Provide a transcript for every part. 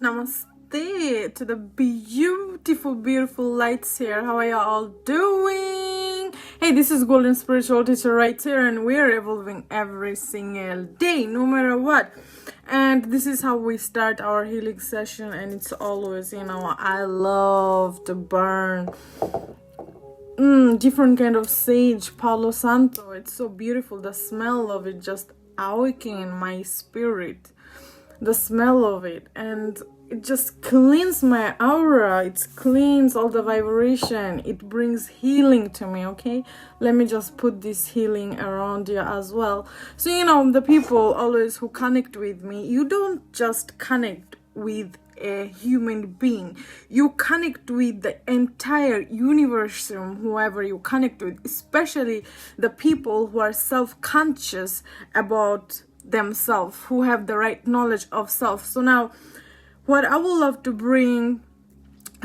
Namaste to the beautiful lights here. How are you all doing? Hey, this is Golden Spiritual Teacher right here, and we're evolving every single day, no matter what. And this is how we start our healing session, and it's always, I love to burn different kind of sage, Palo Santo. It's so beautiful. The smell of it just awakening my spirit. The smell of it, and it just cleans my aura. It cleans all the vibration. It brings healing to me. Okay, let me just put this healing around you as well. So the people always who connect with me, you don't just connect with a human being, you connect with the entire universe, whoever you connect with, especially the people who are self-conscious about themselves, who have the right knowledge of self. So now what I would love to bring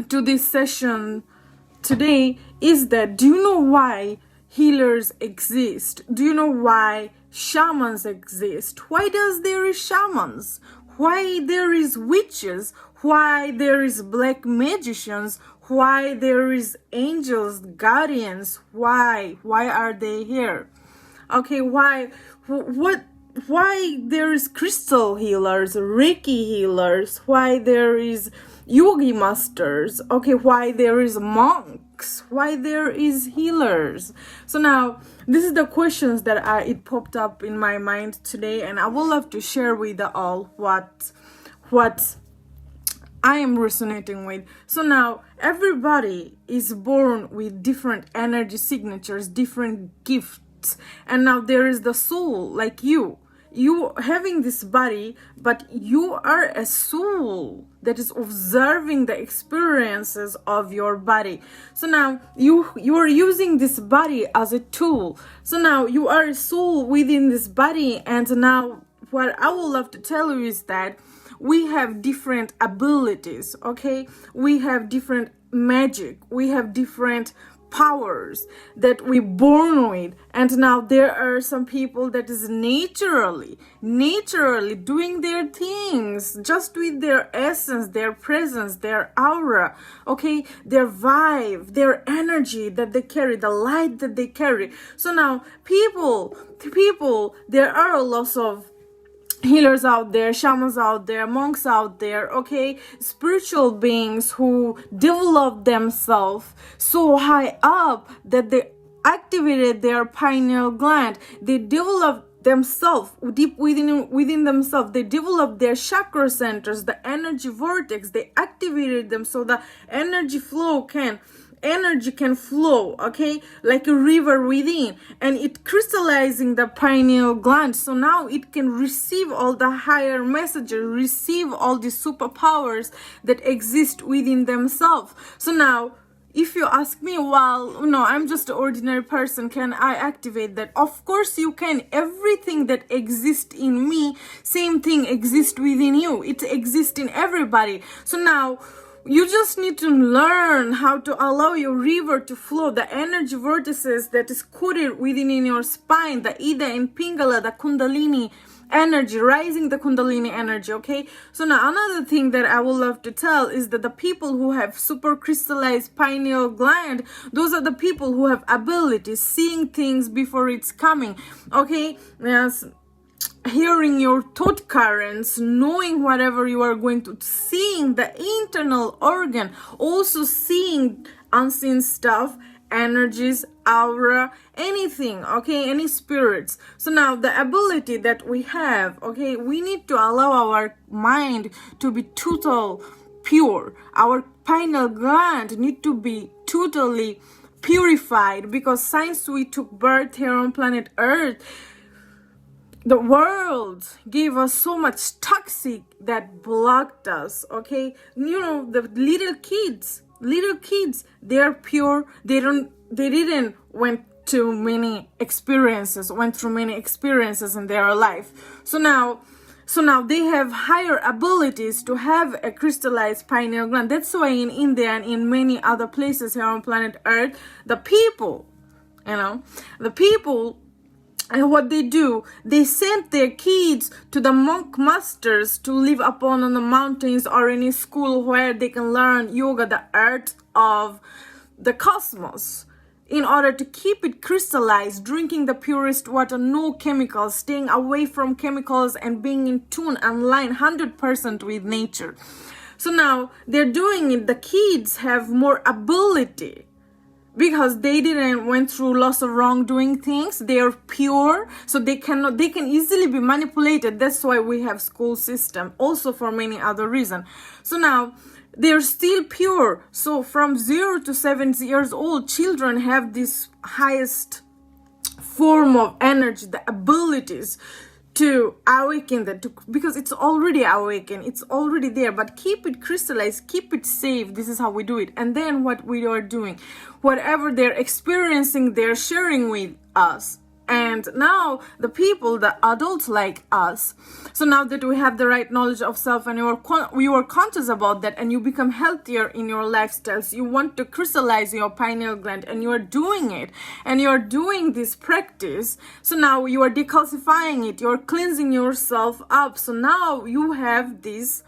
to this session today is that, do you know why healers exist? Do you know why shamans exist? Why does there is shamans? Why there is witches? Why there is black magicians? Why there is angels, guardians? Why are they here? Okay, why there is crystal healers, Reiki healers, why there is yogi masters, okay, why there is monks, why there is healers. So now this is the questions that it popped up in my mind today, and I would love to share with you all what I am resonating with. So now everybody is born with different energy signatures, different gifts, and now there is the soul, like you having this body, but you are a soul that is observing the experiences of your body. So now you are using this body as a tool. So now you are a soul within this body, and now what I would love to tell you is that we have different abilities, okay? We have different magic, we have different powers that we born with, and now there are some people that is naturally doing their things just with their essence, their presence, their aura, okay, their vibe, their energy that they carry, the light that they carry. So now people, there are a lot of healers out there, shamans out there, monks out there, okay, spiritual beings who develop themselves so high up that they activated their pineal gland. They developed themselves deep within themselves. They developed their chakra centers, the energy vortex. They activated them so the energy can flow, okay, like a river within, and it crystallizing the pineal gland. So now it can receive all the higher messages, receive all the superpowers that exist within themselves. So now if you ask me, well, no, I'm just an ordinary person, can I activate that? Of course you can. Everything that exists in me, same thing exists within you. It exists in everybody. So now you just need to learn how to allow your river to flow, the energy vortices that is coded within in your spine, the Ida and Pingala, the Kundalini energy, rising the Kundalini energy, okay? So now another thing that I would love to tell is that the people who have super crystallized pineal gland, those are the people who have abilities, seeing things before it's coming, okay? Yes. Hearing your thought currents, knowing whatever you are going to, seeing the internal organ, also seeing unseen stuff, energies, aura, anything, okay, any spirits. So now the ability that we have, okay, we need to allow our mind to be total pure. Our pineal gland need to be totally purified, because since we took birth here on planet Earth, the world gave us so much toxic that blocked us, okay? The little kids, they're pure. They didn't went through many experiences in their life. So now they have higher abilities to have a crystallized pineal gland. That's why in India and in many other places here on planet Earth, the people And what they do, they send their kids to the monk masters to live upon on the mountains or any school where they can learn yoga, the art of the cosmos, in order to keep it crystallized, drinking the purest water, no chemicals, staying away from chemicals and being in tune and line 100% with nature. So now they're doing it. The kids have more ability because they didn't went through lots of wrongdoing things. They are pure, so they can easily be manipulated. That's why we have school system, also for many other reasons. So now they're still pure. So from 0 to 7 years old, children have this highest form of energy, the abilities to awaken that, because it's already awakened, it's already there, but keep it crystallized, keep it safe. This is how we do it. And then what we are doing, whatever they're experiencing, they're sharing with us. And now the people, the adults like us, so now that we have the right knowledge of self and you are conscious about that, and you become healthier in your lifestyles, you want to crystallize your pineal gland, and you are doing it, and you are doing this practice. So now you are decalcifying it, you're cleansing yourself up. So now you have this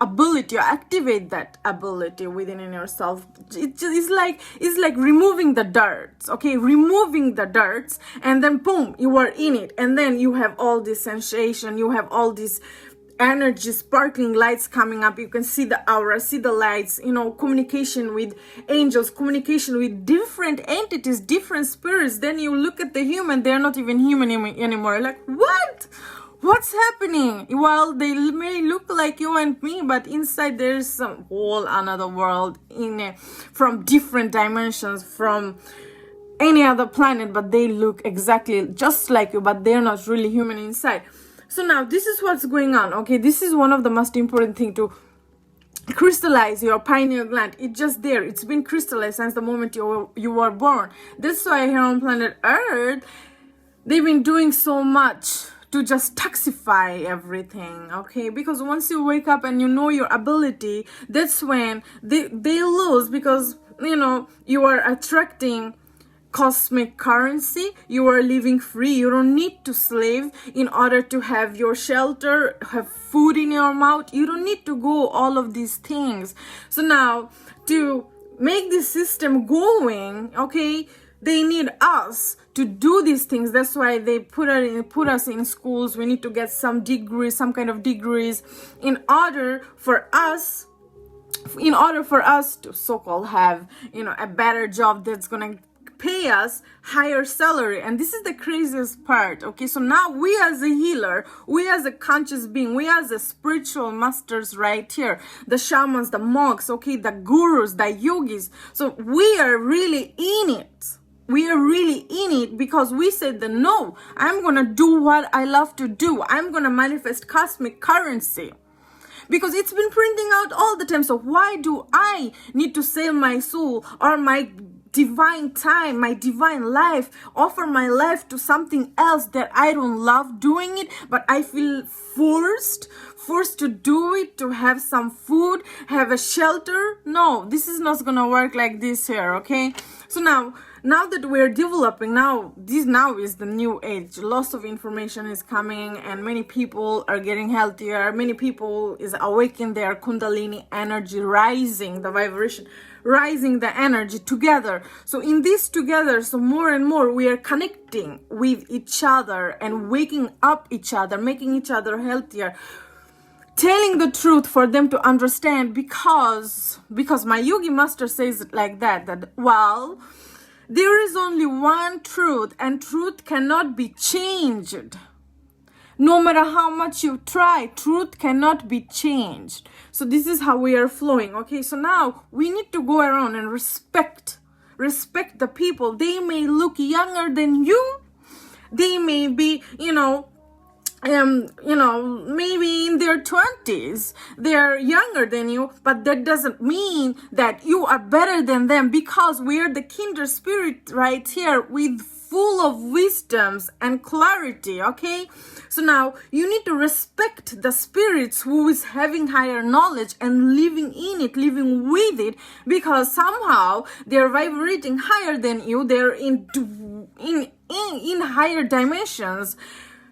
ability, you activate that ability within in yourself. It's like removing the dirts, okay? Removing the dirts, and then boom, you are in it, and then you have all this sensation, you have all this energy, sparkling lights coming up. You can see the aura, see the lights, communication with angels, communication with different entities, different spirits. Then you look at the human, they're not even human anymore. Like, what? What's happening? Well, they may look like you and me, but inside there's some whole another world from different dimensions, from any other planet, but they look exactly just like you, but they're not really human inside. So now this is what's going on, okay? This is one of the most important thing, to crystallize your pineal gland. It's just there. It's been crystallized since the moment you were born. That's why here on planet Earth, they've been doing so much to just toxify everything, okay? Because once you wake up and you know your ability, that's when they lose, because you are attracting cosmic currency, you are living free, you don't need to slave in order to have your shelter, have food in your mouth, you don't need to go all of these things. So now to make this system going, okay, they need us to do these things. That's why they put us in schools. We need to get some degrees, some kind of degrees, in order for us to so-called have a better job that's gonna pay us higher salary. And this is the craziest part, okay? So now we as a healer, we as a conscious being, we as the spiritual masters right here, the shamans, the monks, okay, the gurus, the yogis, so we are really in it. We are really in it because we said that no, I'm gonna do what I love to do. I'm gonna manifest cosmic currency, because it's been printing out all the time. So why do I need to sell my soul or my divine time, my divine life, offer my life to something else that I don't love doing it, but I feel forced to do it, to have some food, have a shelter? No, this is not gonna work like this here, okay? So now that we're developing, now is the new age. Lots of information is coming, and many people are getting healthier. Many people is awakening their kundalini energy, rising the vibration, rising the energy together. So in this together, so more and more we are connecting with each other and waking up each other, making each other healthier, telling the truth for them to understand, because my yogi master says it like that well, there is only one truth, and truth cannot be changed. No matter how much you try, truth cannot be changed. So this is how we are flowing, okay? So now we need to go around and respect the people. They may look younger than you. They may be, maybe in their 20s, they're younger than you, but that doesn't mean that you are better than them, because we are the kindred spirit right here with full of wisdoms and clarity, okay? So now you need to respect the spirits who is having higher knowledge and living in it, living with it, because somehow they're vibrating higher than you. They're in higher dimensions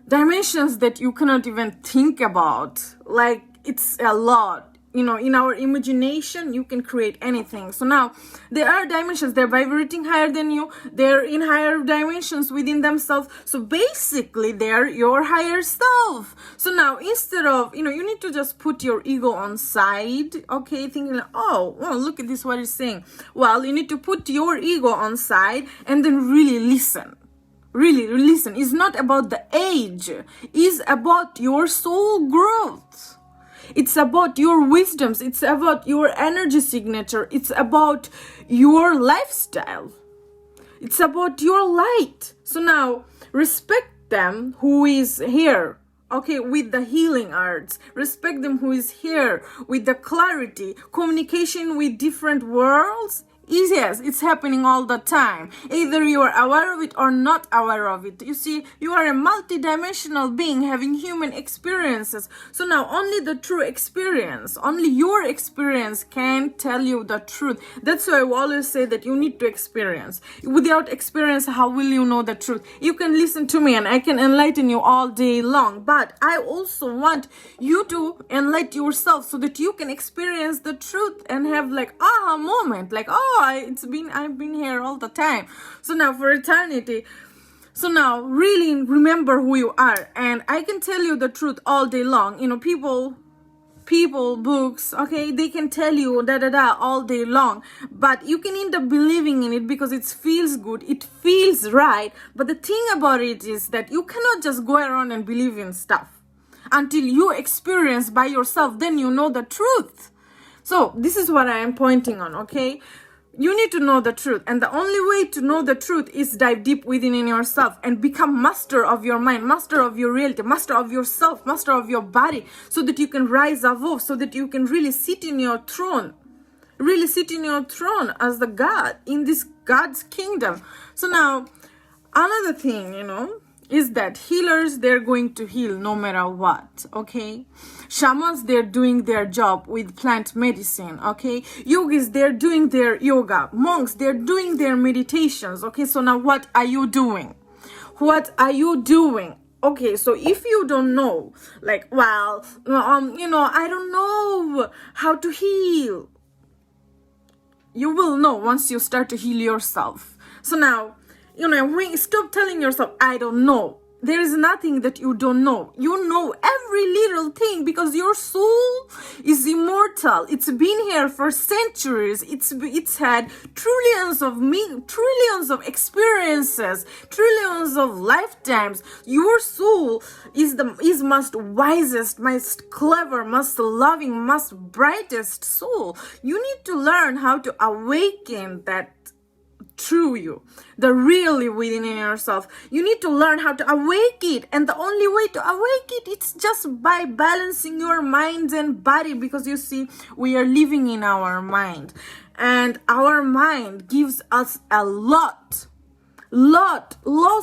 that you cannot even think about. Like, it's a lot. In our imagination, you can create anything. So now there are dimensions, they're vibrating higher than you, they're in higher dimensions within themselves. So basically they're your higher self. So now instead of, you need to just put your ego on side, okay, thinking like, oh, well, look at this, what it's saying. Well, you need to put your ego on side and then really listen. Really listen. It's not about the age, it's about your soul growth. It's about your wisdoms. It's about your energy signature. It's about your lifestyle. It's about your light. So now respect them who is here, okay, with the healing arts. Respect them who is here with the clarity. Communication with different worlds. Yes, it's happening all the time. Either you are aware of it or not aware of it. You see, you are a multi-dimensional being having human experiences. So now only the true experience, only your experience can tell you the truth. That's why I always say that you need to experience. Without experience, how will you know the truth? You can listen to me and I can enlighten you all day long. But I also want you to enlighten yourself so that you can experience the truth and have like aha moment. Like, oh, I've been here all the time. So now for eternity. So now really remember who you are. And I can tell you the truth all day long. People, books, okay, they can tell you all day long. But you can end up believing in it because it feels good. It feels right. But the thing about it is that you cannot just go around and believe in stuff until you experience by yourself. Then you know the truth. So this is what I am pointing on, okay? You need to know the truth, and the only way to know the truth is dive deep within in yourself and become master of your mind, master of your reality, master of yourself, master of your body, so that you can rise above, so that you can really sit in your throne as the God in this God's kingdom. So now another thing, is that healers, they're going to heal no matter what, okay? Shamans, they're doing their job with plant medicine, okay? Yogis, they're doing their yoga. Monks, they're doing their meditations, okay? So now what are you doing? What are you doing? Okay, so if you don't know, like, well, I don't know how to heal. You will know once you start to heal yourself. So now, stop telling yourself, I don't know. There is nothing that you don't know. You know every little thing because your soul is immortal. It's been here for centuries. It's had trillions of experiences, trillions of lifetimes. Your soul is most wisest, most clever, most loving, most brightest soul. You need to learn how to awaken that true you, the really within yourself. You need to learn how to awake it, and the only way to awake it, it's just by balancing your mind and body, because you see, we are living in our mind, and our mind gives us a lots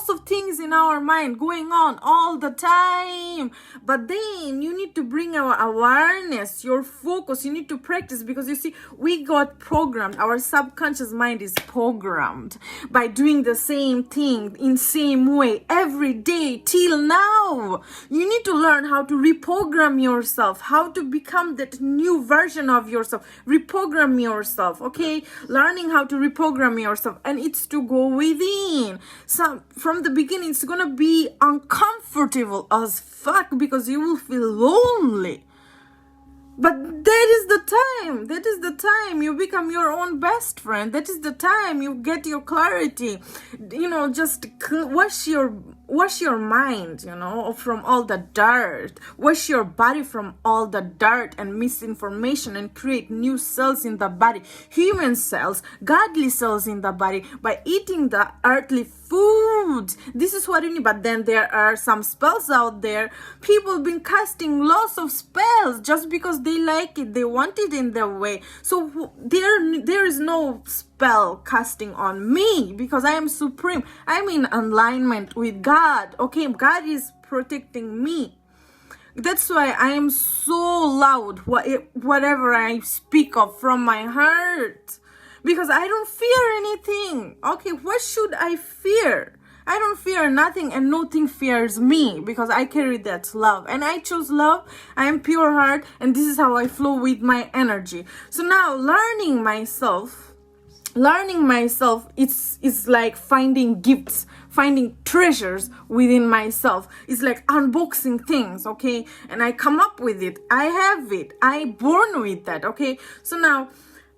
of things in our mind going on all the time. But then you need to bring our awareness, your focus. You need to practice, because you see, we got programmed. Our subconscious mind is programmed by doing the same thing in same way every day till now. You need to learn how to reprogram yourself, how to become that new version of yourself. Reprogram yourself, okay? Learning how to reprogram yourself, and it's to go within. So from the beginning, it's gonna be uncomfortable as fuck, because you will feel lonely. But that is the time you become your own best friend. That is the time you get your clarity. Just wash your wash your mind, from all the dirt. Wash your body from all the dirt and misinformation, and create new cells in the body, human cells, godly cells in the body, by eating the earthly food. This is what you need. But then there are some spells out there. People been casting lots of spells just because they like it, they want it in their way. So there is no spell casting on me, because I am supreme. I'm in alignment with God. Okay, God is protecting me. That's why I am so loud, whatever I speak of from my heart, because I don't fear anything. Okay, what should I fear? I don't fear nothing, and nothing fears me, because I carry that love, and I choose love. I am pure heart, and this is how I flow with my energy. So now, learning myself, it's like finding gifts, finding treasures within myself. It's like unboxing things, okay? And I come up with it. I have it. I born with that, okay? So now,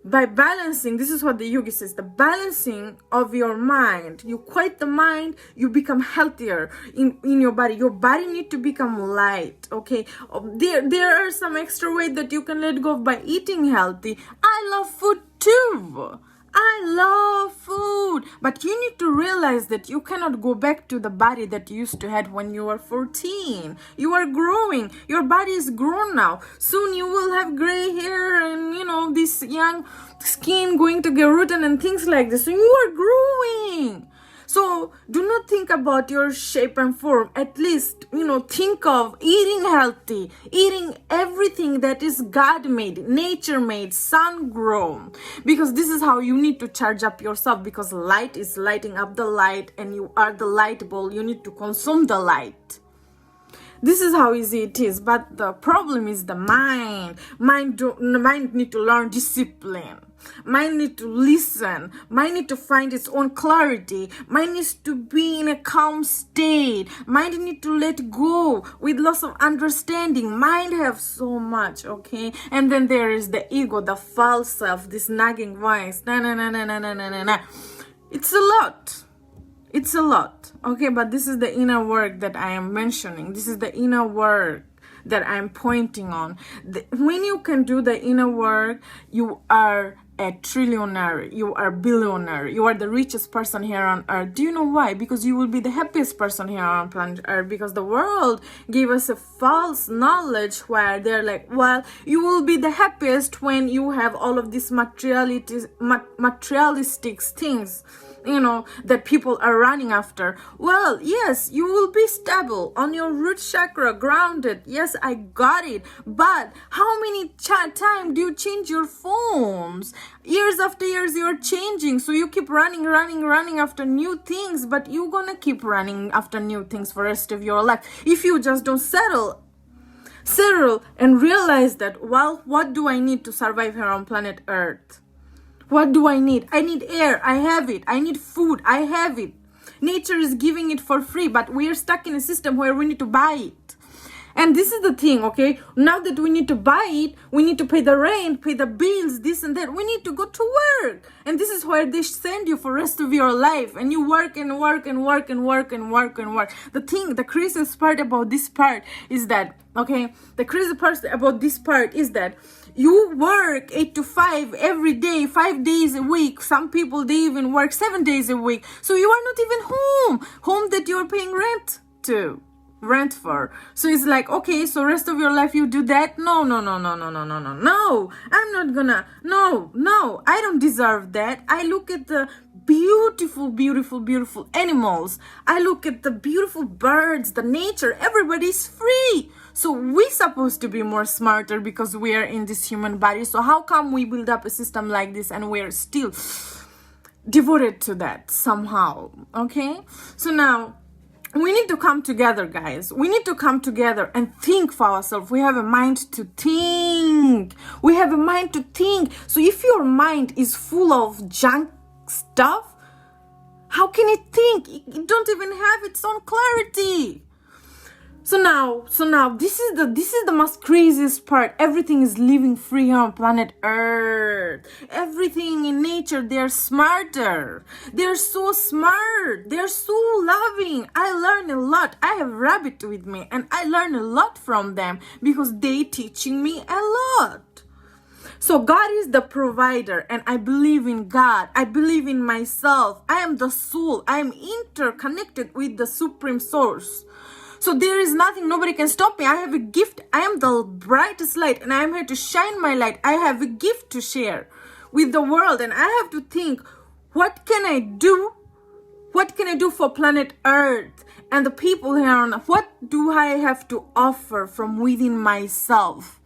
by balancing, this is what the yogi says, the balancing of your mind. You quiet the mind, you become healthier in your body. Your body need to become light, okay? There are some extra weight that you can let go of by eating healthy. I love food too. I love food, but you need to realize that you cannot go back to the body that you used to have when you were 14. You are growing. Your body is grown now. Soon you will have gray hair and, this young skin going to get rotten and things like this. So you are growing. So do not think about your shape and form. At least, think of eating healthy, eating everything that is God-made, nature-made, sun-grown. Because this is how you need to charge up yourself, because light is lighting up the light, and you are the light ball. You need to consume the light. This is how easy it is. But the problem is the mind. Mind need to learn discipline. Mind need to listen. Mind need to find its own clarity. Mind needs to be in a calm state. Mind need to let go with lots of understanding. Mind have so much, okay? And then there is the ego, the false self, this nagging voice. Na. It's a lot. It's a lot, okay? But this is the inner work that I am mentioning. This is the inner work that I'm pointing on. When you can do the inner work, you are a trillionaire, you are a billionaire, you are the richest person here on earth. Do you know why? Because you will be the happiest person here on planet earth, because the world gave us a false knowledge where they're like, well, you will be the happiest when you have all of these materialistic things, that people are running after. Well, yes, you will be stable on your root chakra, grounded. Yes, I got it. But how many time do you change your phones? Years after years, you're changing. So you keep running after new things, but you're gonna keep running after new things for the rest of your life if you just don't settle and realize that, well, what do I need to survive here on planet Earth? What do I need? I need air. I have it. I need food. I have it. Nature is giving it for free, but we are stuck in a system where we need to buy it. And this is the thing, okay? Now that we need to buy it, we need to pay the rent, pay the bills, this and that. We need to go to work. And this is where they send you for the rest of your life. And you work and work and work and work and work and work. The craziest part about this part is that, okay? The craziest part about this part is that you work 8 to 5 every day, 5 days a week. Some people, they even work 7 days a week. So you are not even home that you are paying rent for. So it's like, okay, so rest of your life you do that? No, I'm not gonna. No, I don't deserve that. I look at the beautiful animals. I look at the beautiful birds, the nature. Everybody's free. So we're supposed to be more smarter because we are in this human body. So how come we build up a system like this and we're still devoted to that somehow? Okay, so now we need to come together, guys. We need to come together and think for ourselves. We have a mind to think. So if your mind is full of junk stuff, how can it think? It don't even have its own clarity. So now this is the most craziest part. Everything is living free here on planet Earth. Everything in nature, they're smarter. They're so smart. They're so loving. I learn a lot. I have rabbit with me and I learn a lot from them because they teaching me a lot. So God is the provider and I believe in God. I believe in myself. I am the soul. I am interconnected with the supreme source. So there is nothing, nobody can stop me. I have a gift. I am the brightest light and I am here to shine my light. I have a gift to share with the world and I have to think, what can I do? What can I do for planet Earth and the people here on Earth? What do I have to offer from within myself?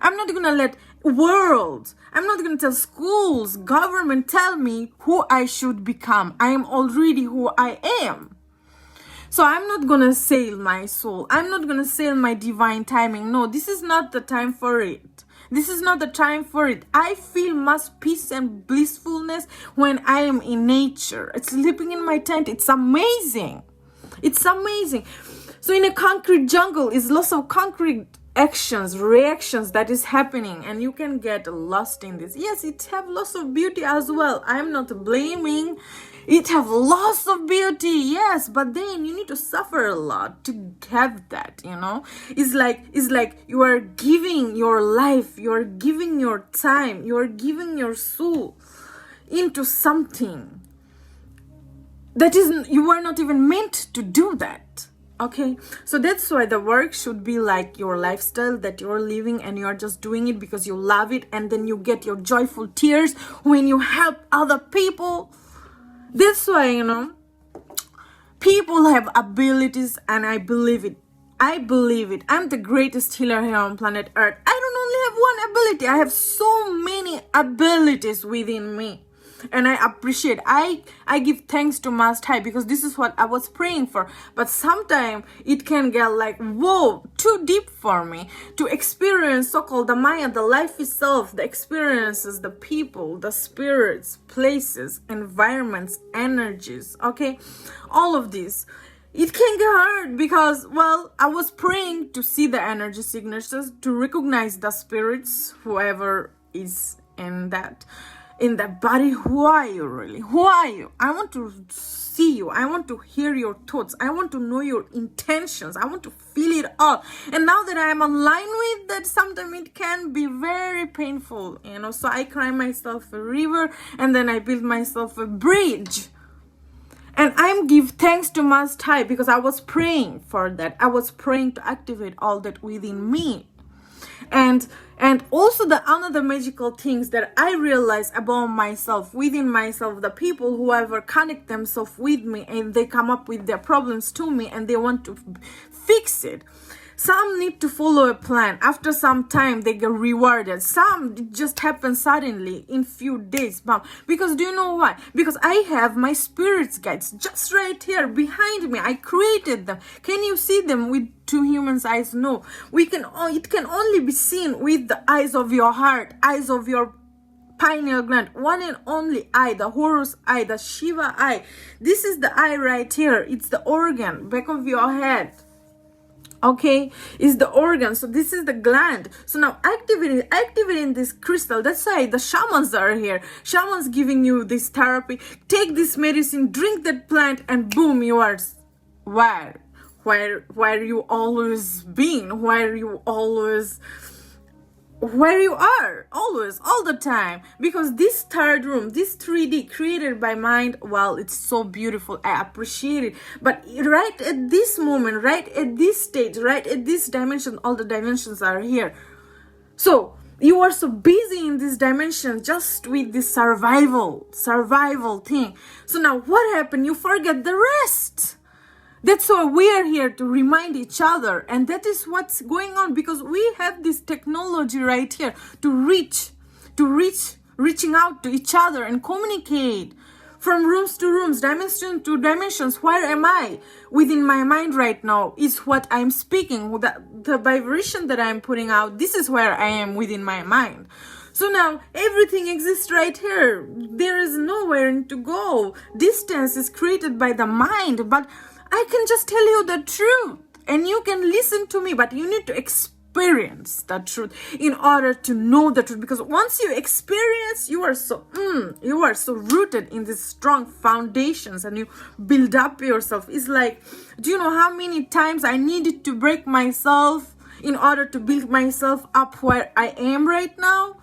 I'm not going to let world, I'm not going to tell schools, government tell me who I should become. I am already who I am. So I'm not going to sail my soul. I'm not going to sail my divine timing. No, this is not the time for it. This is not the time for it. I feel much peace and blissfulness when I am in nature. It's sleeping in my tent. It's amazing. It's amazing. So in a concrete jungle is lots of concrete actions, reactions that is happening and you can get lost in this. Yes, it have lots of beauty as well. I'm not blaming. It have lots of beauty, yes, but then you need to suffer a lot to have that, you know. It's like you are giving your life, you are giving your time, you are giving your soul into something that isn't, you are not even meant to do that. Okay, so that's why the work should be like your lifestyle that you're living and you're just doing it because you love it, and then you get your joyful tears when you help other people. That's why, you know, people have abilities and I believe it. I believe it. I'm the greatest healer here on planet Earth. I don't only have one ability. I have so many abilities within me. And I appreciate, I give thanks to Most High because this is what I was praying for. But sometimes it can get like, whoa, too deep for me to experience so-called the Maya, the life itself, the experiences, the people, the spirits, places, environments, energies, okay? All of this. It can get hard because, well, I was praying to see the energy signatures, to recognize the spirits, whoever is in that body. Who are you really? Who are you? I want to see you. I want to hear your thoughts. I want to know your intentions. I want to feel it all. And now that I'm online with that, sometimes it can be very painful, you know. So I cry myself a river and then I build myself a bridge. And I give thanks to Most High because I was praying for that. I was praying to activate all that within me. And also the another magical things that I realize about myself, within myself, the people who ever connect themselves with me and they come up with their problems to me and they want to fix it. Some need to follow a plan. After some time, they get rewarded. Some it just happens suddenly in few days. Bam. Because do you know why? Because I have my spirits guides just right here behind me. I created them. Can you see them with two humans' eyes? No. It can only be seen with the eyes of your heart, eyes of your pineal gland, one and only eye, the Horus eye, the Shiva eye. This is the eye right here. It's the organ, back of your head. Okay, is the organ. So this is the gland. So now activating this crystal. That's why the shamans are here. Shamans giving you this therapy. Take this medicine, drink that plant, and boom, you are where you always been, where you are always, all the time. Because this third room, this 3D created by mind, well, it's so beautiful. I appreciate it. But right at this moment, right at this stage, right at this dimension, all the dimensions are here. So you are so busy in this dimension just with this survival thing. So now what happened? You forget the rest. That's why we are here to remind each other, and that is what's going on, because we have this technology right here to reaching out to each other and communicate from rooms to rooms, dimension to dimensions. Where am I within my mind right now is what I'm speaking, the vibration that I'm putting out. This is where I am within my mind. So now everything exists right here. There is nowhere to go. Distance is created by the mind, but I can just tell you the truth. and you can listen to me, but you need to experience that truth in order to know the truth. Because once you experience, you are so rooted in these strong foundations, and you build up yourself. It's like, do you know how many times I needed to break myself in order to build myself up where I am right now?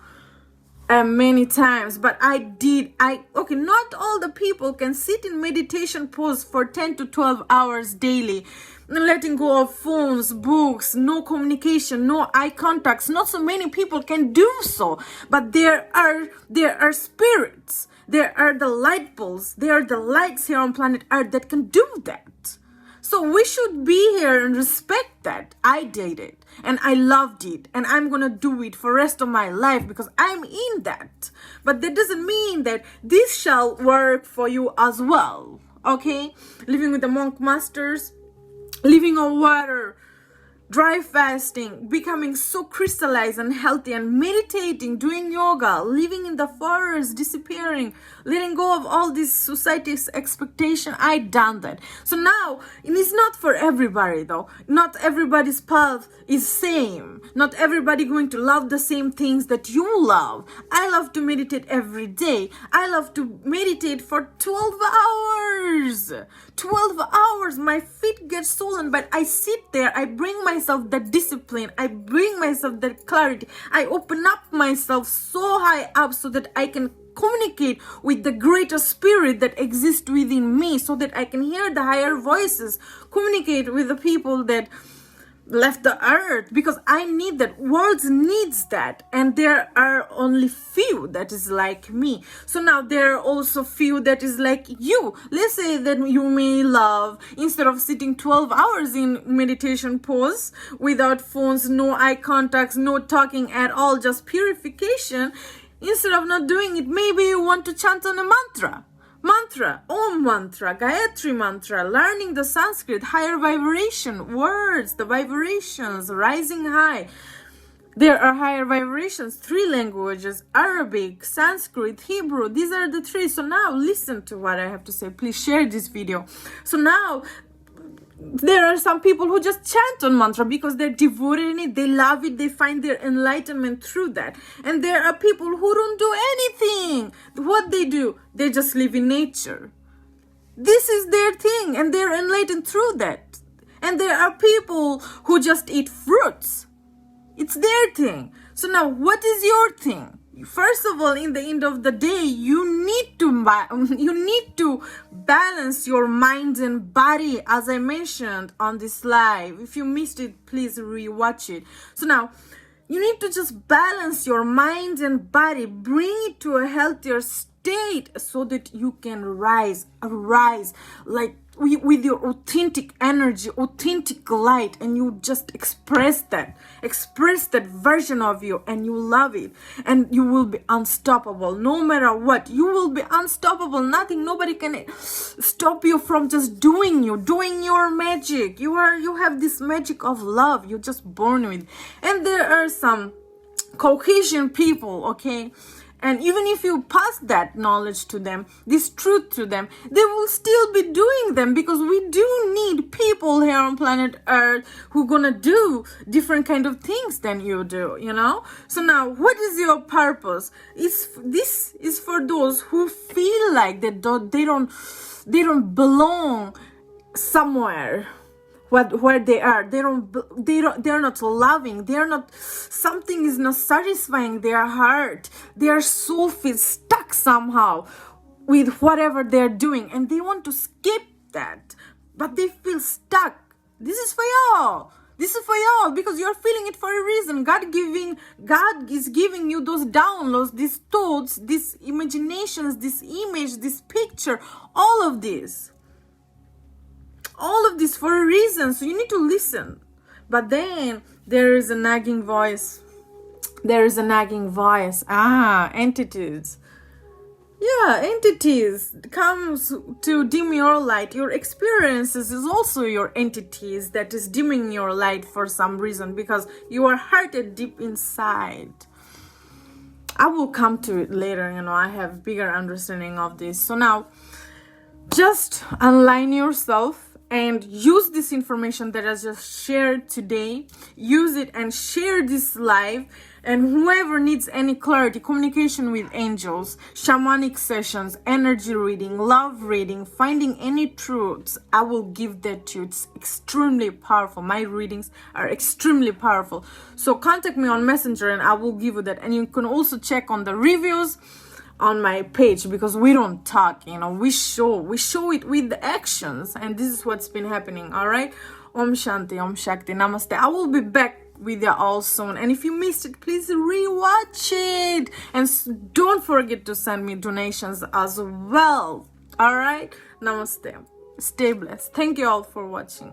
Many times. But okay, not all the people can sit in meditation pose for 10 to 12 hours daily, letting go of phones, books, no communication, no eye contacts. Not so many people can do so, but there are spirits, there are the light bulbs, there are the lights here on planet Earth that can do that. So we should be here and respect that. I did it and I loved it, and I'm gonna do it for the rest of my life because I'm in that. But that doesn't mean that this shall work for you as well. Okay? Living with the monk masters, living on water, dry fasting, becoming so crystallized and healthy, and meditating, doing yoga, living in the forest, disappearing, letting go of all this society's expectation. I done that. So now it is not for everybody though. Not everybody's path is same. Not everybody going to love the same things that you love. I love to meditate every day. I love to meditate for 12 hours. 12 hours. My feet get swollen, but I sit there. I bring myself that discipline. I bring myself that clarity. I open up myself so high up so that I can communicate with the greater spirit that exists within me, so that I can hear the higher voices, communicate with the people that left the earth, because I need that. World needs that, and there are only few that is like me. So now there are also few that is like you. Let's say that you may love, instead of sitting 12 hours in meditation pose without phones, no eye contacts, no talking at all, just purification. Instead of not doing it, maybe you want to chant on a mantra, Om mantra, Gayatri mantra, learning the Sanskrit, higher vibration, words, the vibrations, rising high. There are higher vibrations, 3 languages, Arabic, Sanskrit, Hebrew. These are the 3. So now listen to what I have to say. Please share this video. So now there are some people who just chant on mantra because they're devoted in it, they love it, they find their enlightenment through that. And there are people who don't do anything. What they do, they just live in nature. This is their thing, and they're enlightened through that. And there are people who just eat fruits. It's their thing. So now, what is your thing? First of all, in the end of the day, you need to balance your mind and body, as I mentioned on this live. If you missed it, please rewatch it. So now, you need to just balance your mind and body, bring it to a healthier state so that you can rise like with your authentic energy, authentic light, and you just express that version of you, and you love it, and you will be unstoppable. No matter what, you will be unstoppable. Nobody can stop you from just doing your magic. You have this magic of love. You're just born with. And there are some Caucasian people, okay? And even if you pass that knowledge to them, this truth to them, they will still be doing them, because we do need people here on planet Earth who gonna do different kind of things than you do, you know? So now, what is your purpose? This is for those who feel like they don't belong somewhere. Where they are, they're not loving, something is not satisfying their heart. Their soul feels stuck somehow with whatever they're doing, and they want to skip that, but they feel stuck. This is for y'all, because you're feeling it for a reason. God is giving you those downloads, these thoughts, these imaginations, this image, this picture, all of this for a reason. So you need to listen. But then there is a nagging voice. Entities. Yeah, entities comes to dim your light. Your experiences is also your entities that is dimming your light for some reason, because you are hurted deep inside. I will come to it later, I have bigger understanding of this. So now, just align yourself and use this information that I just shared today. Use it and share this live. And whoever needs any clarity, communication with angels, shamanic sessions, energy reading, love reading, finding any truths, I will give that to you. It's extremely powerful. My readings are extremely powerful. So contact me on Messenger and I will give you that. And you can also check on the reviews on my page, because we don't talk, we show it with the actions, and this is what's been happening. All right, Om Shanti, Om Shakti, Namaste. I will be back with you all soon, and if you missed it, please rewatch it, and don't forget to send me donations as well. All right, Namaste, stay blessed. Thank you all for watching.